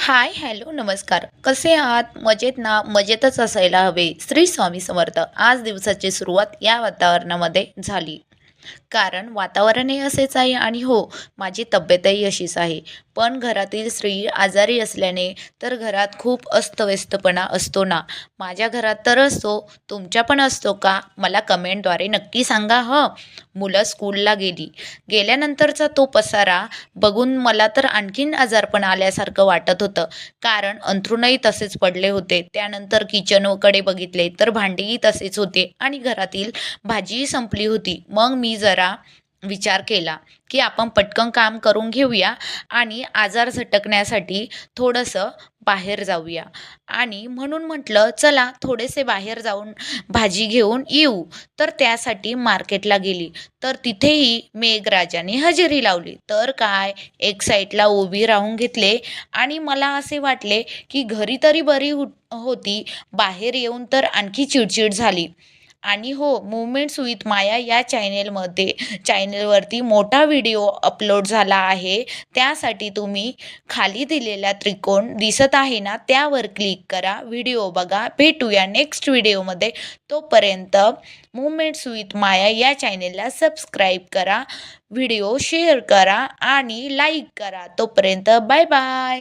हाय, hello, नमस्कार. कसे आहात? मजेत ना? मजेतच असायला हवे. श्री स्वामी समर्थ. आज दिवसाची सुरुवात या वातावरणामध्ये झाली. कारण वातावरणही असेच आहे आणि हो, माझी तब्येतही अशीच आहे. पण घरातील स्त्री आजारी असल्याने तर घरात खूप अस्तव्यस्तपणा असतो ना. माझ्या घरात तर असतो. तुमच्या पण असतो का? मला कमेंटद्वारे नक्की सांगा हं. मुलं स्कूलला गेली. गेल्यानंतरचा तो पसारा बघून मला तर आणखीन आजारपण आल्यासारखं वाटत होतं. कारण अंथरूणही तसेच पडले होते. त्यानंतर किचनकडे बघितले तर भांडीही तसेच होते आणि घरातील भाजीही संपली होती. मग मी जरा विचार केला, की आपण पटकन काम करून घेऊया आणि आजार झटकण्यासाठी थोडंसं बाहेर जाऊया आणि म्हणून म्हटलं, चला थोडेसे बाहेर जाऊन भाजी घेऊन येऊ. तर त्यासाठी मार्केटला गेली. तर तिथेही मेघराजाने हजेरी लावली. तर काय, एक साईडला उभी राहून घेतले आणि मला असे वाटले, की घरी तरी बरी होती, बाहेर येऊन तर आणखी चिडचिड झाली. आणि हो, मुव्हमेंट्स विथ माया या चॅनेलवरती मोठा व्हिडिओ अपलोड झाला आहे. त्यासाठी तुम्ही खाली दिलेला त्रिकोण दिसत आहे ना, त्यावर क्लिक करा. व्हिडिओ बघा. भेटूया नेक्स्ट व्हिडिओमध्ये. तोपर्यंत मुव्हमेंट्स विथ माया या चॅनेलला सबस्क्राईब करा, व्हिडिओ शेअर करा आणि लाईक करा. तोपर्यंत बाय बाय.